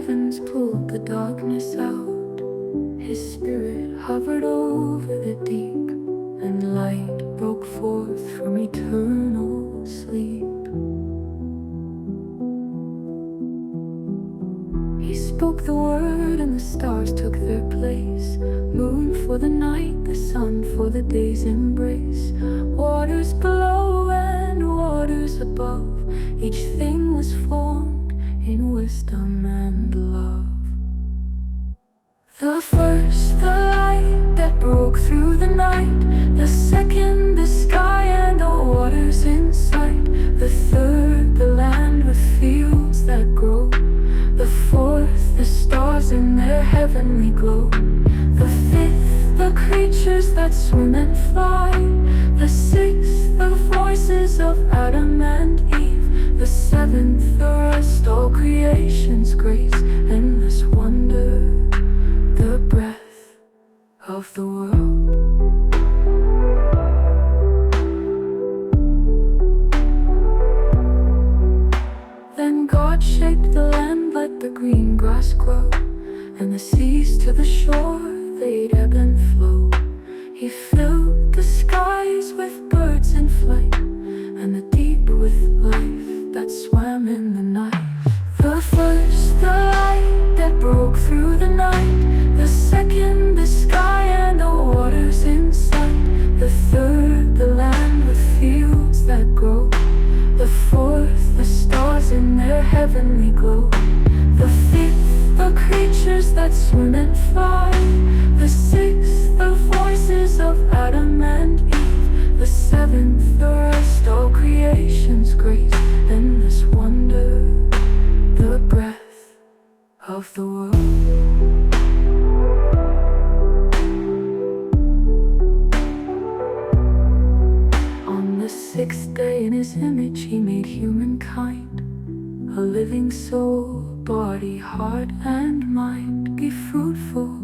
heavens pulled the darkness out. His spirit hovered over the deep, and light broke forth from eternal sleep. He spoke the word and the stars took their place. Moon for the night, the sun for the day's embrace. Waters below and waters above, each thing was formed in wisdom and love. The first, the light that broke through the night. The second, the sky and the waters in sight. The third, the land with fields that grow. The fourth, the stars in their heavenly glow. The fifth, the creatures that swim and fly. The sixth, the voices of Adam and Eve. The seventh, the rest, all creation's grace, endless wonder, the breath of the world. Then God shaped the land, let the green grass grow, and the seas to the shore, they'd ebb and flow. He filled the skies with birds in flight, and the deep with life that swam in the night. The first, the light that broke through the night. The second, the sky and the waters in sight. The third, the land with fields that grow. The fourth, the stars in their heavenly glow. The fifth, the creatures that swim and fly. The sixth, the voices of Adam and Eve. The seventh, the rest, all creation's grace, endless wonder, the breath of the world. On the sixth day, in his image he made humankind, a living soul, body, heart, and mind. Be fruitful,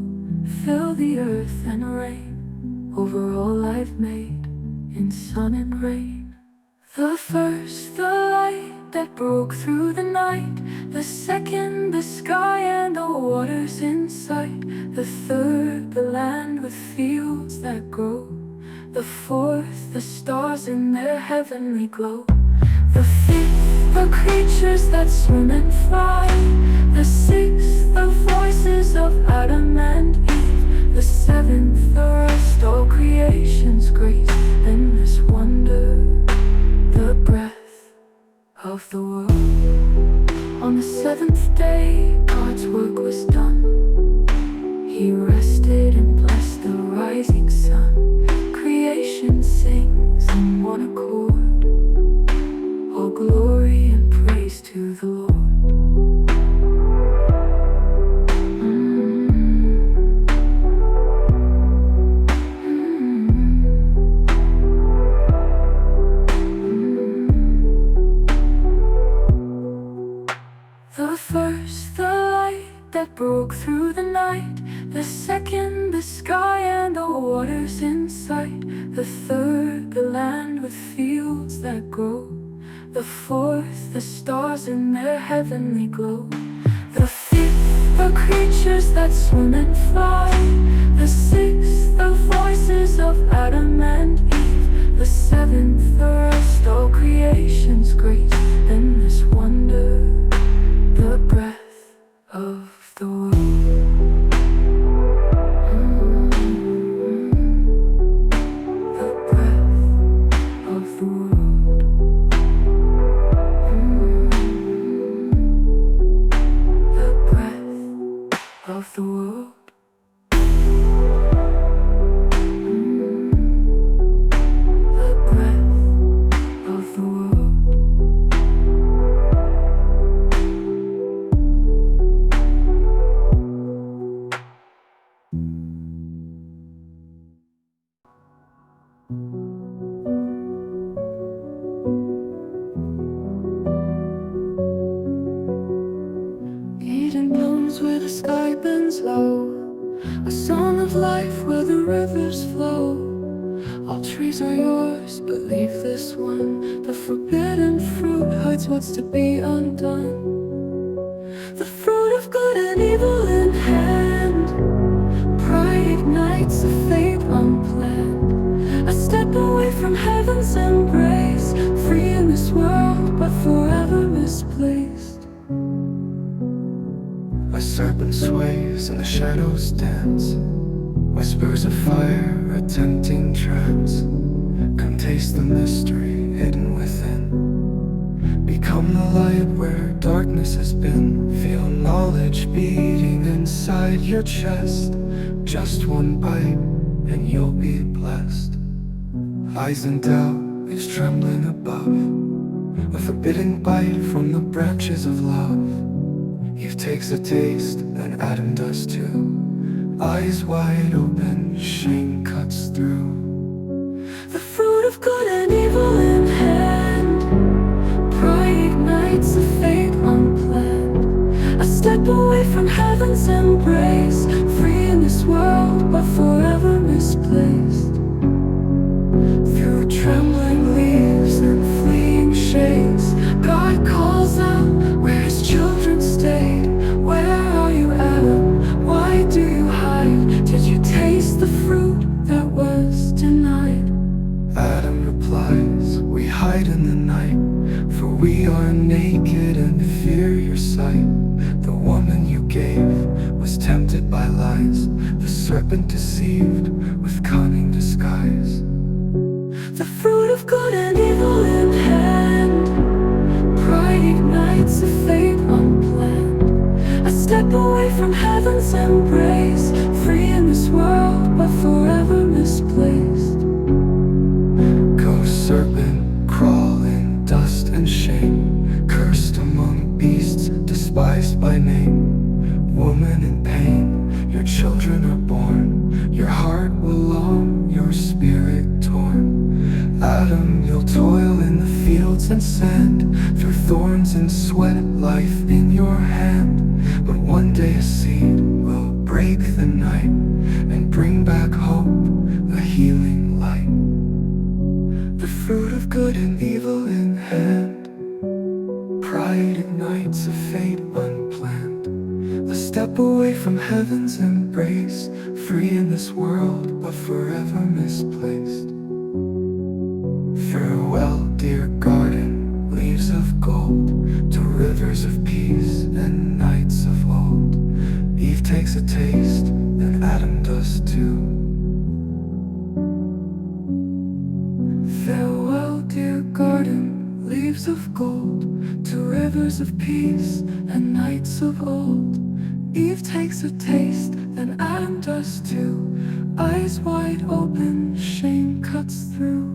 fill the earth and reign over all life made in sun and rain. The first, the light that broke through the night. The second, the sky and the waters in sight. The third, the land with fields that grow. The fourth, the stars in their heavenly glow. The fifth, the creatures that swim and fly. The sixth, the voices of Adam and Eve. The seventh, the rest, all creation's grace, endless wonder, the breath of the world. On the seventh day, God's work was done. He rested and blessed the rising sun. Creation sings in one accord, all glory and praise to the Lord. The first, the light that broke through the night. The second, the sky and the waters in sight. The third, the land with fields that grow. The fourth, the stars in their heavenly glow. The fifth, the creatures that swim and fly. The sixth, the voices of Adam and Eve. The seventh, the rest, all creation's grace, endless wonder, the breath of the world. The breath of the world. The breath of the world. The breath of the world. Eden blooms where the sky bends low, a song of life where the rivers flow. All trees are yours, but leave this one. The forbidden fruit hides what's to be undone. The fruit of good and the shadows dance. Whispers of fire, a tempting trance. Come taste the mystery hidden within. Become the light where darkness has been. Feel knowledge beating inside your chest. Just one bite and you'll be blessed. Lies and doubt is trembling above. A forbidden bite from the branches of love. Eve takes a taste, and Adam does too. Eyes wide open, shame cuts through. The fruit of good and evil in hand. Pride ignites a fate unplanned. A step away from heaven's embrace. Free in this world, but forever misplaced. Through trembling leaves and fleeing shades, God calls out where his children stayed. Where are you, Adam? Why do you hide? Did you taste the fruit that was denied? Adam replies, we hide in the night, for we are naked and fear your sight. The woman you gave was tempted by lies. The serpent deceived with cunning disguise. The fruit of good and evil in hand. Pride ignites a fate unplanned. A step away from heaven's embrace. Free in this world, but forever misplaced. Go serpent, crawl in dust and shame. Cursed among beasts, despised by name. Woman in pain, your children are born. Your heart will long, your spirit torn. Adam, you'll toil in the fields and sand. Through thorns and sweat, life in your hand. But one day a seed will break the night and bring back hope, a healing light. The fruit of good and evil in hand. Pride ignites a fate unplanned. A step away from heaven's embrace. Free in this world, but forever misplaced. Farewell, dear garden, leaves of gold, to rivers of peace and nights of old. Eve takes a taste, and Adam does too. Farewell, dear garden, leaves of gold, to rivers of peace and nights of old. Eve takes a taste, and Adam does too. Eyes wide open, shame cuts through.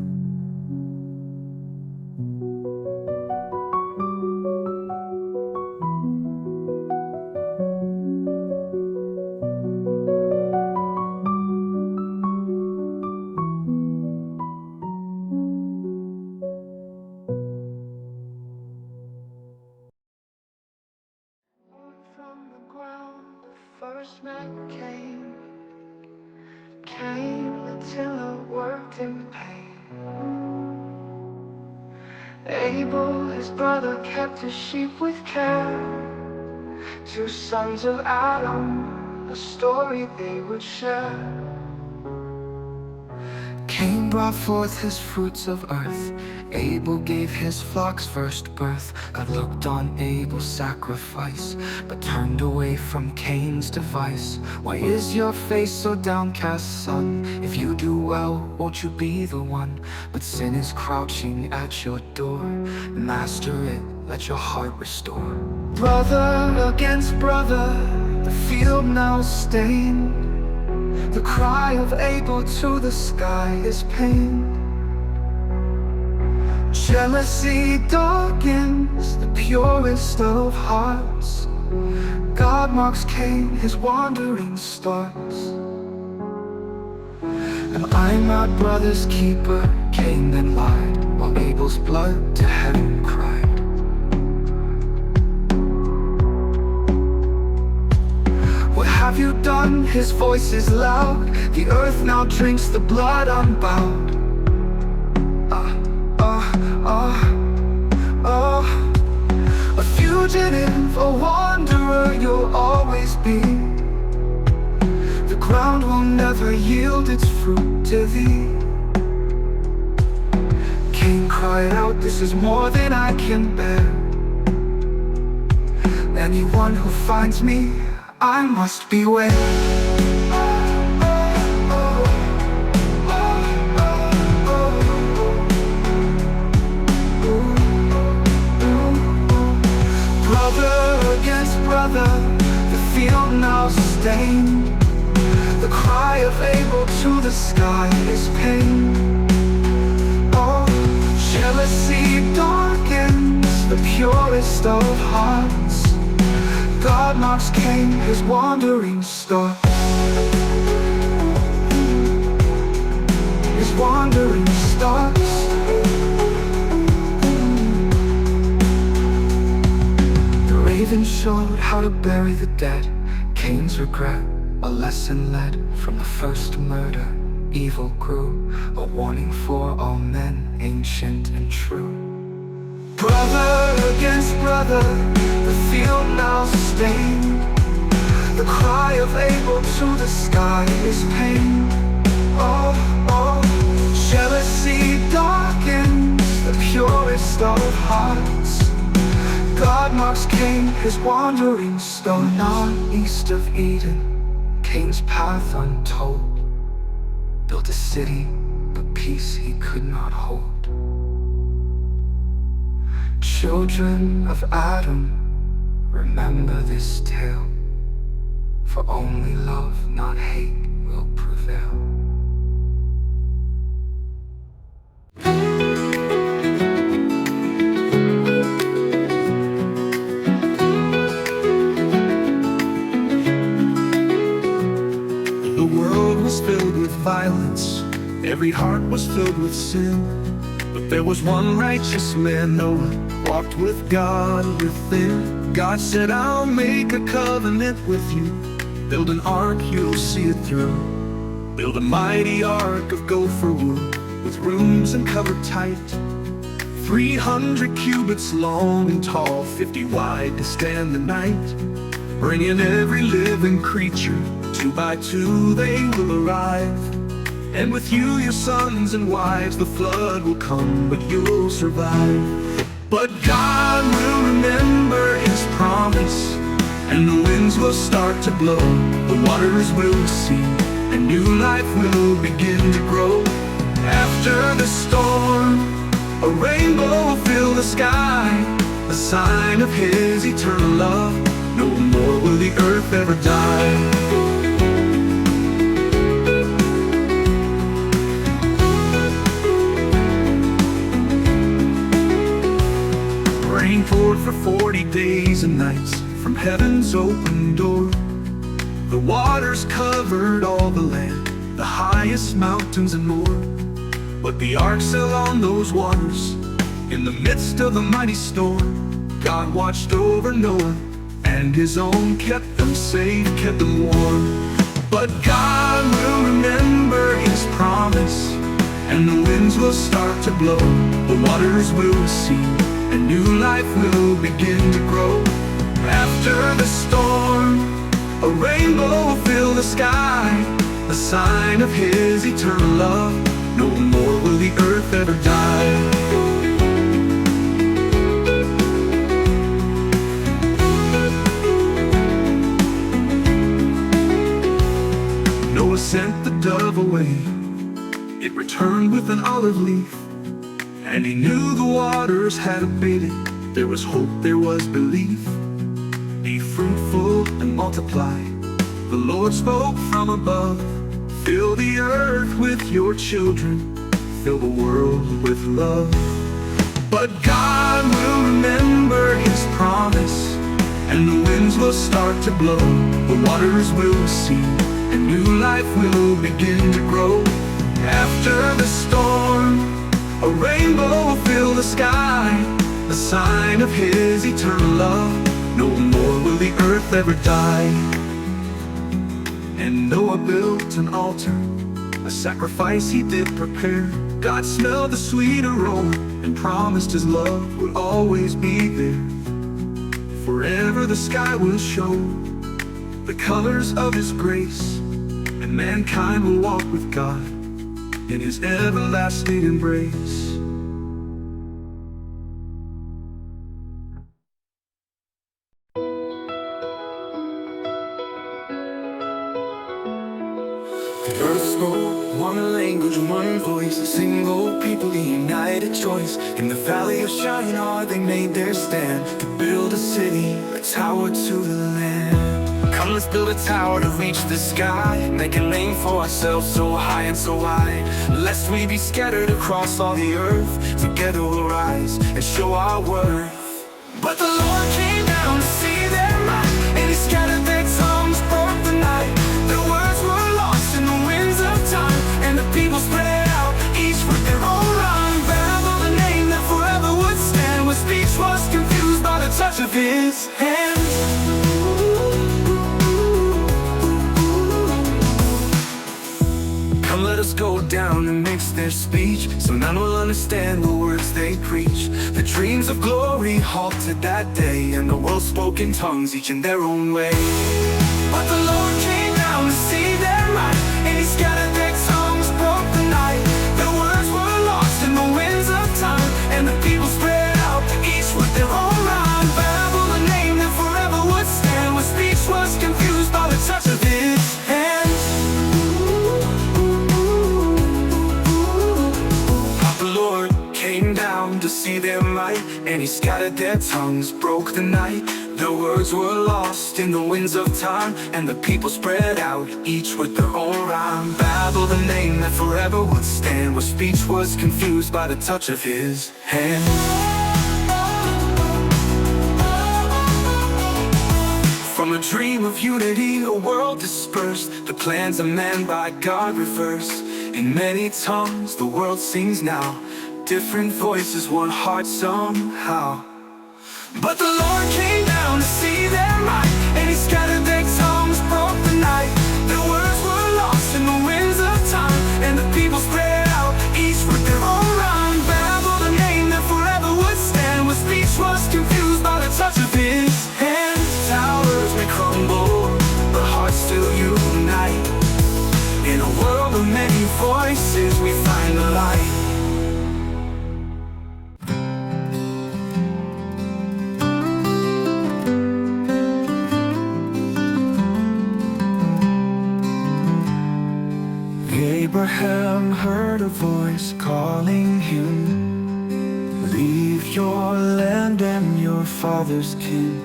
From the ground, the first man came until I worked in pain. Abel, his brother, kept his sheep with care. Two sons of Adam, a story they would share. Cain brought forth his fruits of earth. Abel gave his flocks first birth. God looked on Abel's sacrifice, but turned away from Cain's device. Why is your face so downcast, son? If you do well, won't you be the one? But sin is crouching at your door. Master it, let your heart restore. Brother against brother, the field now stained. The cry of Abel to the sky is pain. Jealousy darkens the purest of hearts. God marks Cain, his wandering starts. Am I my brother's keeper? Cain then lied, while Abel's blood to heaven cried. What have you done? His voice is loud. The earth now drinks the blood unbound. A fugitive, a wanderer you'll always be. The ground will never yield its fruit to thee. Cain cried out, this is more than I can bear. Anyone who finds me, I must beware. Brother against brother, the field now stained. The cry of Abel to the sky is pain. Oh, jealousy darkens the purest of hearts. God marks Cain his wandering star. His wandering stars. The raven showed how to bury the dead. Cain's regret, a lesson led from the first murder. Evil grew, a warning for all men, ancient and true. Brother against brother, the field now stained. The cry of Abel to the sky is pain. Oh, oh, jealousy darkens the purest of hearts. God marks Cain his wandering star. Not east of Eden, Cain's path untold. Built a city, but peace he could not hold. Children of Adam, remember this tale, for only love, not hate, will prevail. The world was filled with violence, every heart was filled with sin. But there was one righteous man, Noah, walked with God within. God said, I'll make a covenant with you. Build an ark, you'll see it through. Build a mighty ark of gopher wood, with rooms and covered tight. 300 cubits long and tall, 50 wide to stand the night. Bring in every living creature, 2 by 2 they will arrive. And with you, your sons and wives, the flood will come, but you'll survive. But God will remember his promise, and the winds will start to blow. The waters will recede, and new life will begin to grow. After the storm, a rainbow will fill the sky, a sign of his eternal love. No more will the earth ever die. Rain poured for 40 days and nights from heaven's open door. The waters covered all the land, the highest mountains and more. But the ark sailed on those waters in the midst of the mighty storm. God watched over Noah and his own, kept them safe, kept them warm. But God will remember his promise, and the winds will start to blow. The waters will recede, and new life will begin to grow. After the storm, a rainbow will fill the sky, a sign of his eternal love. No more will the earth ever die. Noah sent the dove away, it returned with an olive leaf. And he knew the waters had abated, there was hope, there was belief. Be fruitful and multiply, the Lord spoke from above. Fill the earth with your children, fill the world with love. But God will remember his promise, and the winds will start to blow. The waters will recede, and new life will begin to grow. After the storm, a rainbow will fill the sky, a sign of his eternal love. No more will the earth ever die. And Noah built an altar, a sacrifice he did prepare. God smelled the sweet aroma and promised his love would always be there. Forever the sky will show the colors of his grace, and mankind will walk with God in his everlasting embrace. The earth spoke, one language, one voice, a single people, the united choice. In the valley of Shinar they made their stand, to build a city, a tower to the land. Come, let's build a tower to reach the sky, make a name for ourselves so high and so wide, lest we be scattered across all the earth. Together we'll rise and show our worth. But the Lord came down to see their might, and He scattered their tongues, broke the night. Their words were lost in the winds of time, and the people spread out, each with their own rhyme. Babel, the name that forever would stand, where speech was confused by the touch of His hand. Come, let us go down and mix their speech, so none will understand the words they preach. The dreams of glory halted that day, and the world spoke in tongues, each in their own way. But the Lord came down to see their might, and He scattered their tongues, broke the night. Their words were lost in the winds of time, and the people spread out, each with their own rhyme. Babel, the name that forever would stand, where speech was confused by the touch of His hand. Came down to see their might, and He scattered their tongues, broke the night. Their words were lost in the winds of time, and the people spread out, each with their own rhyme. Babel, the name that forever would stand, where speech was confused by the touch of His hand. From a dream of unity, a world dispersed, the plans of man by God reversed. In many tongues the world sings now, different voices, one heart somehow. But the Lord came down to see their might, and He scattered their tongues, broke the night. Their words were lost in the winds of time, and the people spread out, each with their own rhyme. Babel, the name that forever would stand, where speech was confused by the touch of His hand. Towers may crumble, but hearts still unite. In a world of many voices we find the light. Abraham heard a voice calling him, leave your land and your father's kin,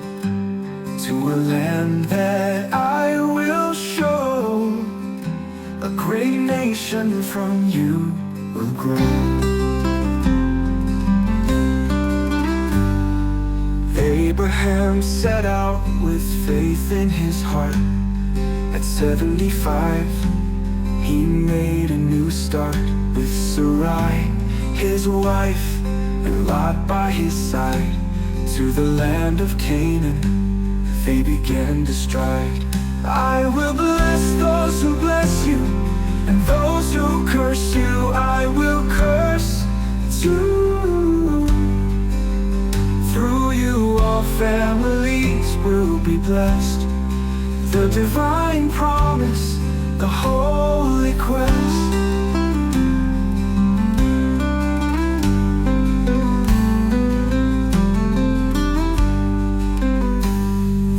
to a land that I will show. A great nation from you will grow. Abraham set out with faith in his heart. At 75 he made a new start, with Sarai, his wife, and Lot by his side. To the land of Canaan they began to stride. I will bless those who bless you, and those who curse you I will curse too. Through you all families will be blessed. The divine promise, the holy quest.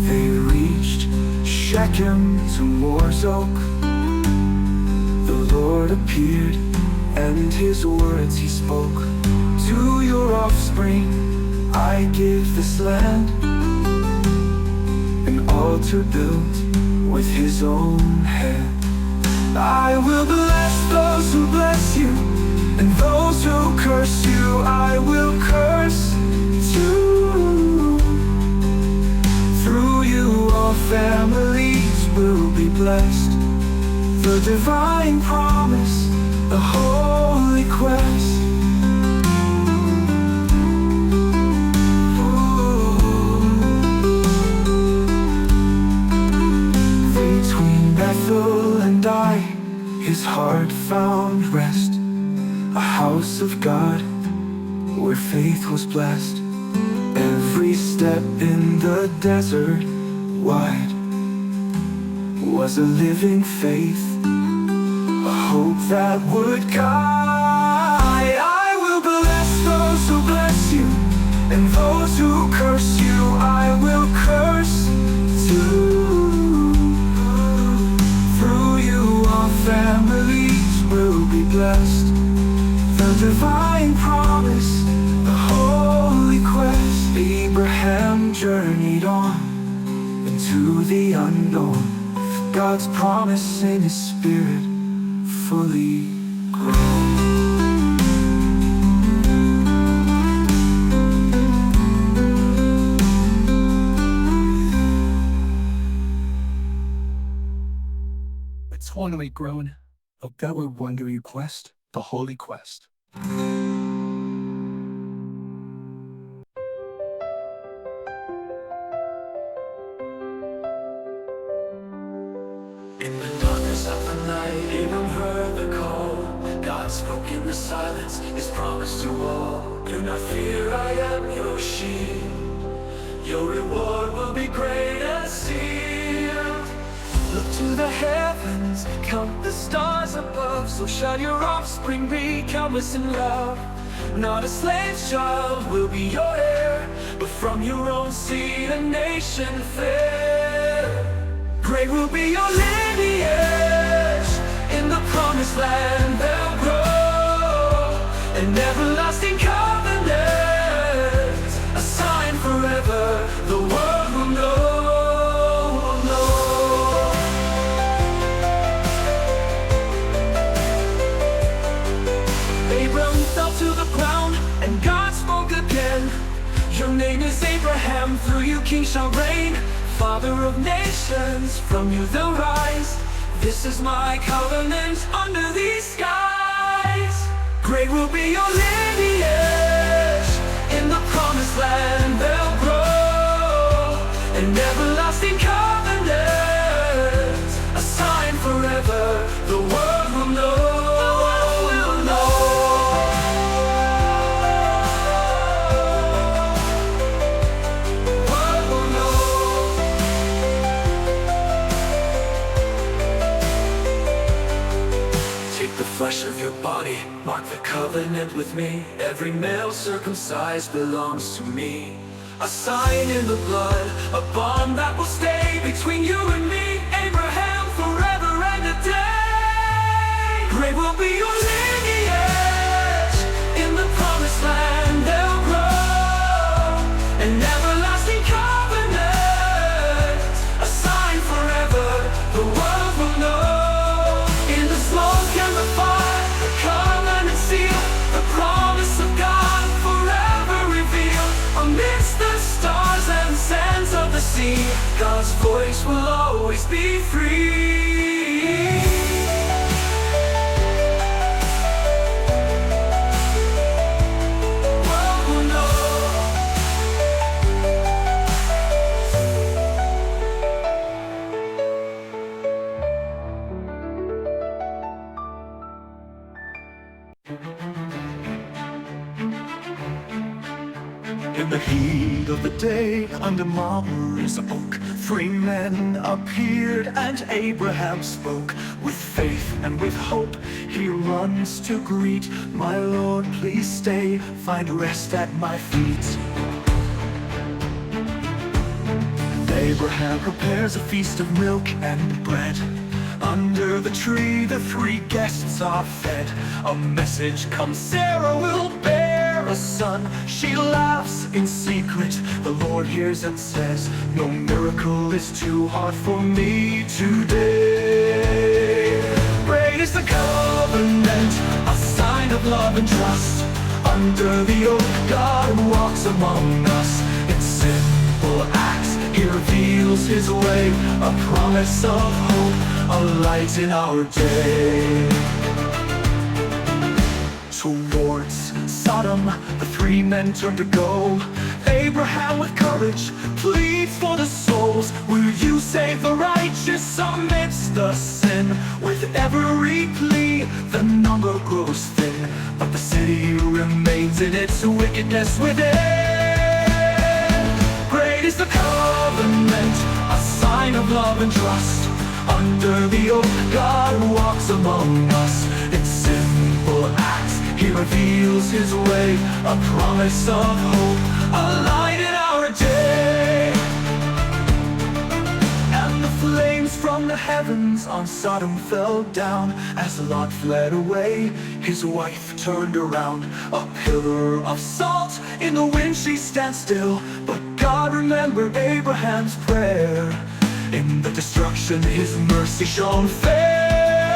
They reached Shechem to Moor's oak. The Lord appeared, and His words He spoke. To your offspring I give this land, an altar built with His own hand. I will bless those who bless you, and those who curse you I will curse too. Through you all families will be blessed. The divine promise, the holy quest. Between Bethel and I, his heart found rest. A house of God where faith was blessed. Every step in the desert wide was a living faith, a hope that would guide. I will bless those who bless you, and those who curse you I will curse too. Through you all families blessed. The divine promise, the holy quest. Abraham journeyed on into the unknown, God's promise in his spirit fully grown. Eternally grown, of that will wonder you quest, the holy quest. In the darkness of the night, Abram heard the call. God spoke in the silence, his promise to all. Do not fear, I am your shield. Your reward will be great and sealed. Look to the heavens, count the stars above. So shall your offspring be countless in love. Not a slave's child will be your heir, but from your own seed a nation fair. Great will be your lineage, in the promised land they'll grow. An everlasting covenant, a sign forever, the world will know. Abram fell to the ground, and God spoke again. Your name is Abraham, through you kings shall reign. Father of nations, from you they'll rise. This is my covenant under these skies. Great will be your lineage, in the promised land they'll grow. An everlasting covenant, a sign forever, the world will know. Flesh of your body, mark the covenant with me. Every male circumcised belongs to me. A sign in the blood, a bond that will stay between you and me. Abraham forever and a day. Great will be your lineage, in the promised land they'll grow. An everlasting covenant, a sign forever, the world will know. In the smoke and the fire, the covenant seal, the promise of God forever revealed. Amidst the stars and sands of the sea, God's voice will always be free. World will know. In the heat of the day, under Mamre's oak, 3 men appeared, and Abraham spoke. With faith and with hope, he runs to greet. My Lord, please stay, find rest at my feet. Abraham prepares a feast of milk and bread. Under the tree, the 3 guests are fed. A message comes, Sarah will bear a son. She laughs in secret. The Lord hears and says, no miracle is too hard for me today. Great is the covenant, a sign of love and trust. Under the oak, God walks among us. In simple acts, he reveals his way, a promise of hope, a light in our day. Towards Sodom, the 3 men turn to go. Abraham with courage pleads for the souls. Will you save the righteous amidst the sin? With every plea, the number grows thin, but the city remains in its wickedness within. Great is the covenant, a sign of love and trust. Under the oak, God walks among us. In simple acts, he reveals his way, a promise of hope, a light in our day. And the Flames from the heavens on Sodom fell down. As Lot fled away, his wife turned around. A pillar of salt, in the wind she stands still. But God remembered Abraham's prayer. In the destruction his mercy shone fair.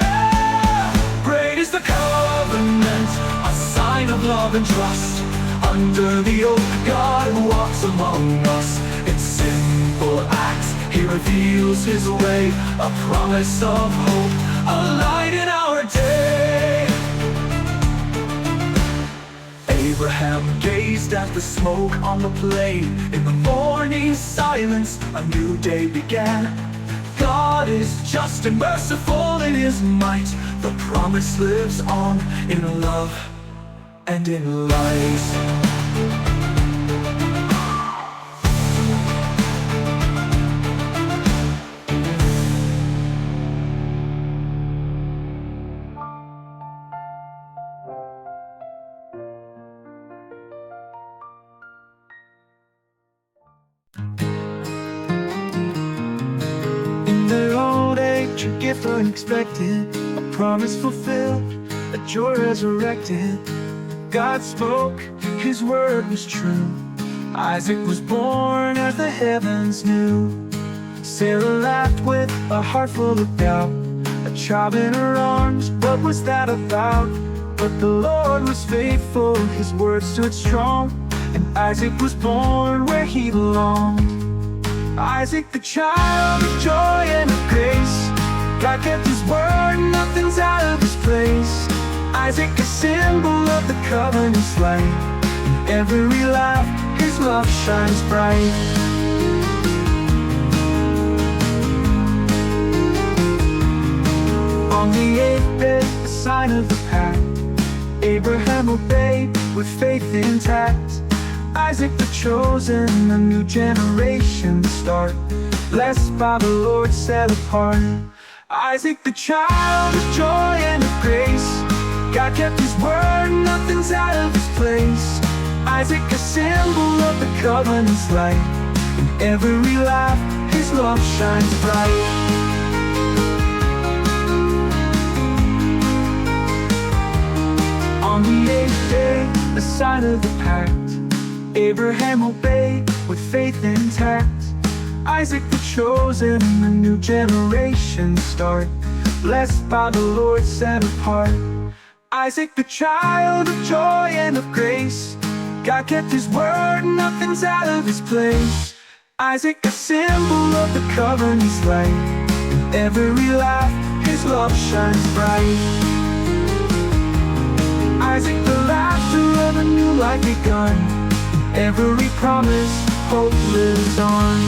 Great is the covenant, a sign of love and trust. Under the oath God walks among us. In simple acts He reveals His way, a promise of hope, a light in our day. Abraham gazed at the smoke on the plain. In the morning silence, a new day began. God is just and merciful in His might. The promise lives on in love and in light. In their old age, a gift unexpected, a promise fulfilled, a joy resurrected. God spoke, His word was true. Isaac was born as the heavens knew. Sarah laughed with a heart full of doubt. A child in her arms, what was that about? But the Lord was faithful, His word stood strong. And Isaac was born where he belonged. Isaac, the child of joy and of grace. God kept His word, nothing's out of His place. Isaac, a symbol of the covenant's light. In every life, His love shines bright. On the 8th day, a sign of the pact, Abraham obeyed with faith intact. Isaac the chosen, a new generation start. Blessed by the Lord, set apart. Isaac the child of joy and of grace. God kept His word, nothing's out of His place. Isaac a symbol of the covenant's light. In every life, His love shines bright. On the 8th day, a sign of the pact, Abraham obeyed with faith intact. Isaac the chosen, a new generation start. Blessed by the Lord, set apart. Isaac the child of joy and of grace. God kept His word, nothing's out of His place. Isaac a symbol of the covenant's light. In every life, His love shines bright. Isaac the laughter of a new life begun. In every promise, hope lives on.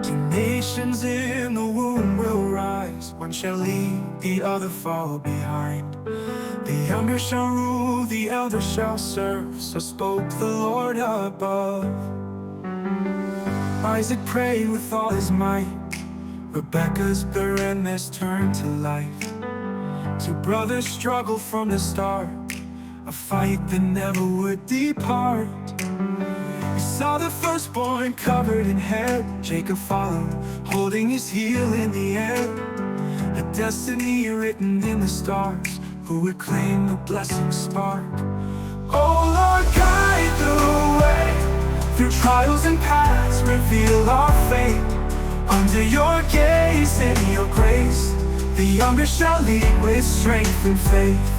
Two nations in the womb will rise. One shall lead, the other fall behind. The younger shall rule, the elder shall serve. So spoke the Lord above. Isaac prayed with all his might. Rebekah's barrenness turned to life. Two brothers struggled from the start, a fight that never would depart. We saw the firstborn covered in hair. Jacob followed, holding his heel in the air. A destiny written in the stars, who would claim the blessing spark. Oh Lord, guide the way. Through trials and paths, reveal our fate. Under your gaze and your grace, the younger shall lead with strength and faith.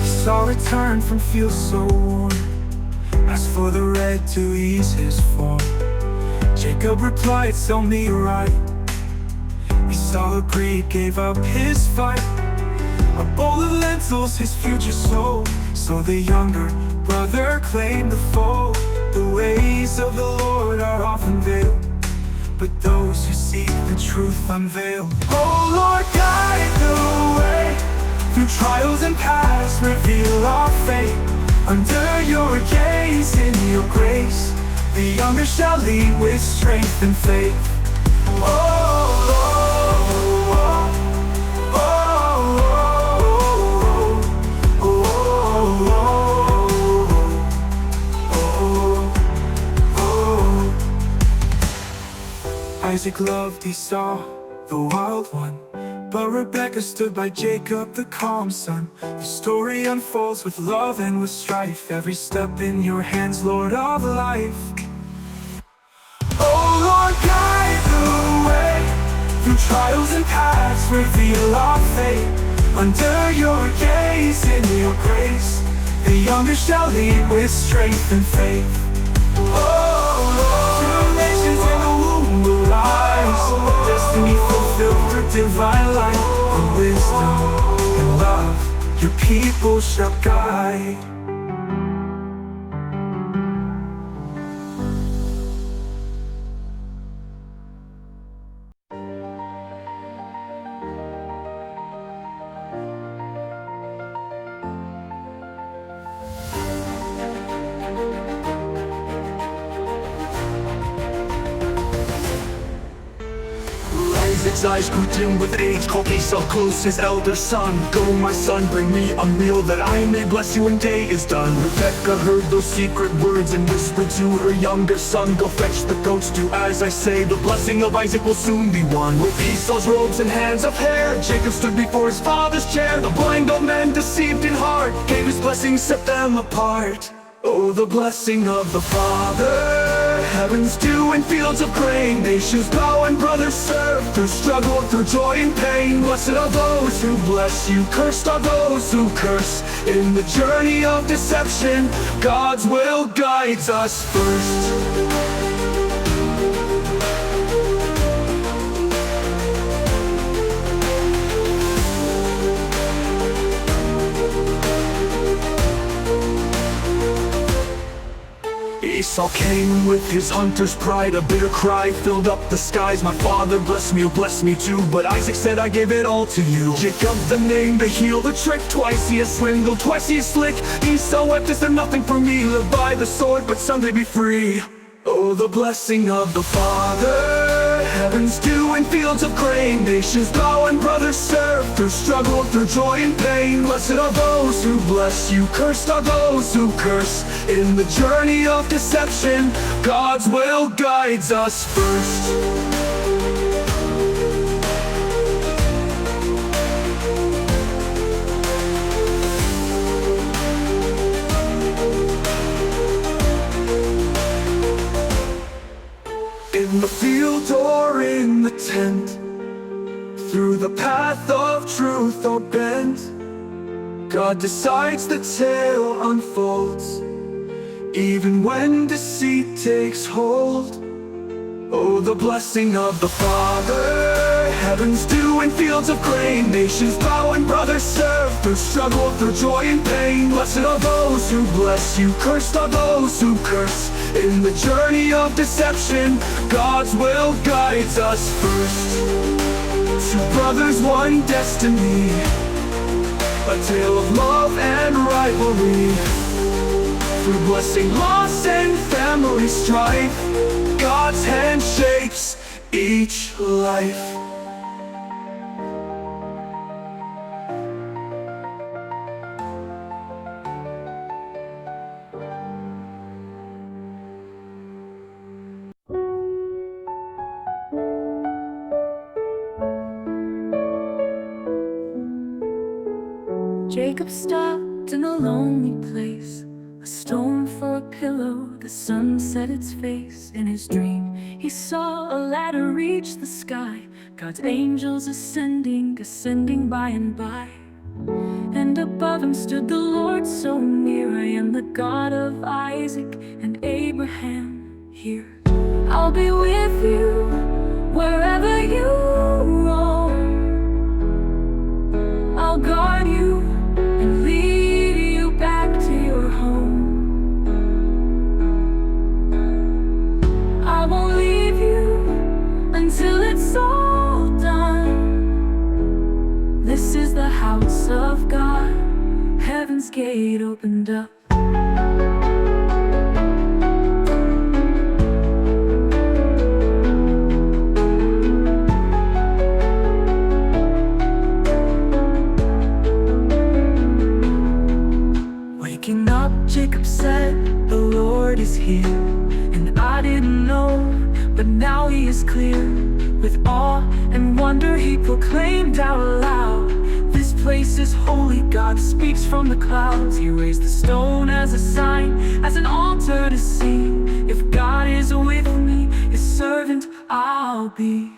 Esau returned from fields so worn, asked for the red to ease his form. Jacob replied, sell me right. Esau agreed, gave up his fight. A bowl of lentils his future sold, so the younger brother claimed the fold. The ways of the Lord are often veiled, but those who seek the truth unveil. Oh Lord, guide the way. Through trials and paths, reveal our fate. Under your gaze, in your grace, the younger shall lead with strength and faith. Oh, oh, oh, oh, oh, oh. Isaac loved Esau, the wild one, but Rebekah stood by Jacob, the calm son. The story unfolds with love and with strife. Every step in your hands, Lord of life. Oh Lord, guide the way through trials and paths, reveal our fate. Under your gaze, in your grace, the younger shall lead with strength and faith. Oh Lord, two nations in the womb will rise, destiny fulfilled through divine light. In wisdom and love, your people shall guide. Isaac's eyes grew dim with age, called Esau close, his elder son. Go, my son, bring me a meal that I may bless you when day is done. Rebekah heard those secret words and whispered to her younger son, go fetch the goats, do as I say. The blessing of Isaac will soon be won. With Esau's robes and hands of hair, Jacob stood before his father's chair. The blind old man, deceived in heart, gave his blessing, set them apart. Oh, the blessing of the Father, heaven's dew and fields of grain. Nations bow and brothers serve, through struggle, through joy and pain. Blessed are those who bless you, cursed are those who curse. In the journey of deception, God's will guides us first. Esau came with his hunter's pride, a bitter cry filled up the skies. My father blessed me, oh bless me too, but Isaac said I gave it all to you. Jacob the name, the heel, the trick, twice he has swindled, twice he is slick. Esau wept, is there nothing for me? Live by the sword, but someday be free. Oh, the blessing of the Father, heaven's dew and fields of grain. Nations bow and brothers serve, through struggle, through joy and pain. Blessed are those who bless you, cursed are those who curse. In the journey of deception, God's will guides us first. In the field or in the tent, through the path of truth or bent, God decides, the tale unfolds, even when deceit takes hold. Oh, the blessing of the Father, heaven's dew and fields of grain. Nations bow and brothers serve, through struggle, through joy and pain. Blessed are those who bless you, cursed are those who curse. In the journey of deception, God's will guides us first. Two brothers, one destiny, a tale of love and rivalry. Through blessing, loss, and family strife, God's hand shapes each life. Jacob stopped in a lonely place, a stone for a pillow, the sun set its face. In his dream, he saw a ladder reach the sky, God's angels ascending, ascending by and by. And above him stood the Lord so near, I am the God of Isaac and Abraham here. I'll be with you wherever you roam. I'll guard you and lead you back to your home. I won't leave you until it's all done. This is the house of God, heaven's gate opened up. and wonder he proclaimed out loud. This place is holy, God speaks from the clouds. He raised the stone as a sign, as an altar to see. If God is with me, his servant I'll be.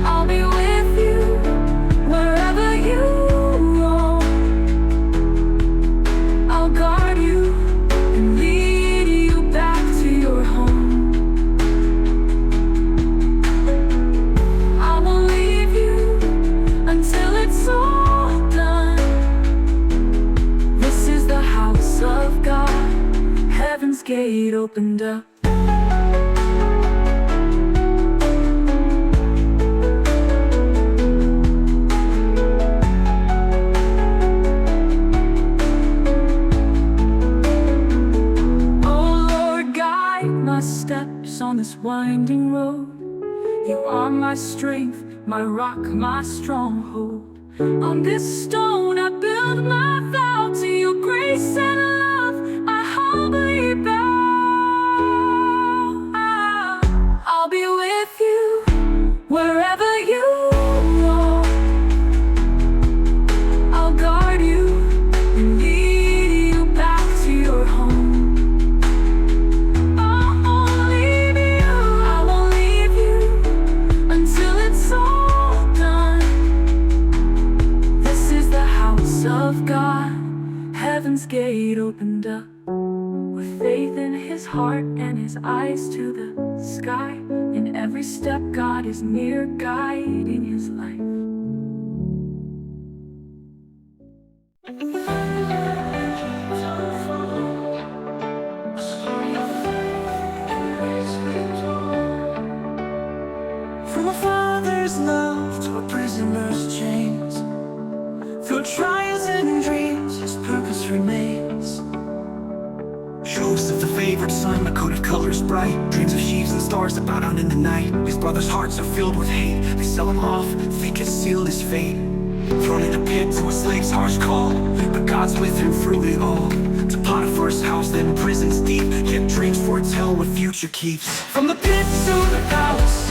I'll be with you, wherever you roam. I'll guard you and lead you back to your home. I won't leave you until it's all done. This is the house of God, heaven's gate opened up. Steps on this winding road. You are my strength, my rock, my stronghold. On this stone I build my vow. To your grace and love I humbly bow. I'll be with you wherever you roam. I'll guard you and lead you back to your home. Of God, heaven's gate opened up. With faith in his heart and his eyes to the sky, in every step God is near, guiding his life. From a father's love to a prisoner's chains, through trials and dreams, his purpose remains. Joseph, the favored son, a coat of colors bright, dreams of sheaves and stars that bow down in the night. His brothers' hearts are filled with hate. They sell him off, fate has sealed his fate. Thrown in a pit to a slave's harsh call, but God's with him through it all. To Potiphar's house, then prison's deep, yet dreams foretell what future keeps. From the pit to the palace,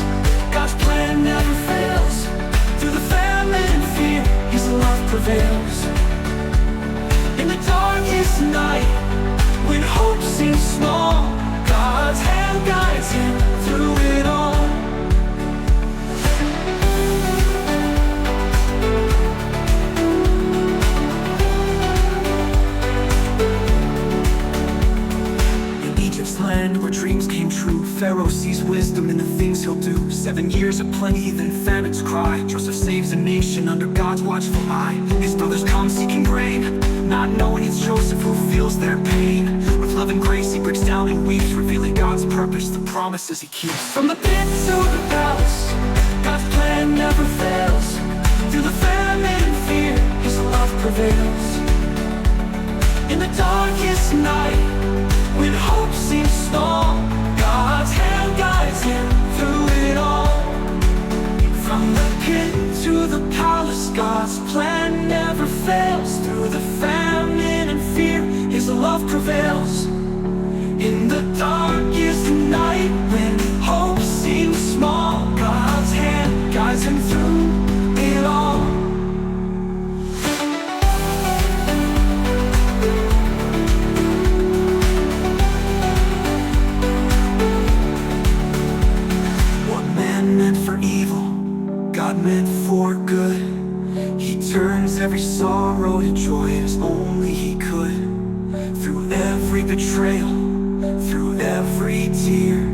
God's plan never fails. Through the famine and fear, his love prevails. In the darkest night, when hope seems small, God's hand guides him through it all. In Egypt's land where dreams came true, Pharaoh sees wisdom in the things he'll do. 7 years of plenty, then famines cry. Joseph saves a nation under God's watchful eye. His brothers come seeking grain, not knowing it's Joseph who feels their pain. With love and grace he breaks down and weeps, revealing God's purpose, the promises he keeps. From the pit to the palace, God's plan never fails. Through the famine and fear, his love prevails. In the darkest night, when hope seems small, God's hand guides him through it all. From the pit to the palace, God's plan never fails. Through the famine and fear, his love prevails. In the darkest night, when hope seems small, God's hand guides him through it all. God meant for good. He turns every sorrow to joy as only he could. Through every betrayal, through every tear,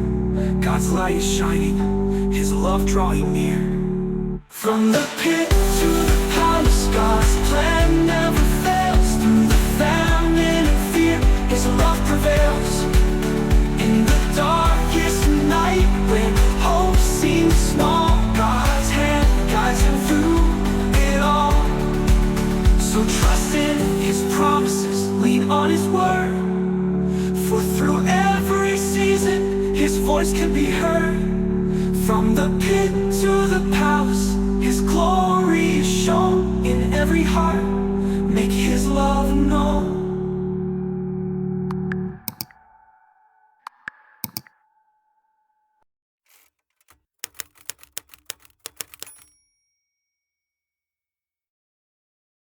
God's light is shining, his love drawing near. From the pit to the palace, God's plan never fails. Through the famine and fear, his love prevails. In the darkest night, when hope seems small, God's hand guides him through it all. So trust in his promises, lean on his word. For through every season, his voice can be heard. From the pit to the palace, his glory is shown in every heart. Make his love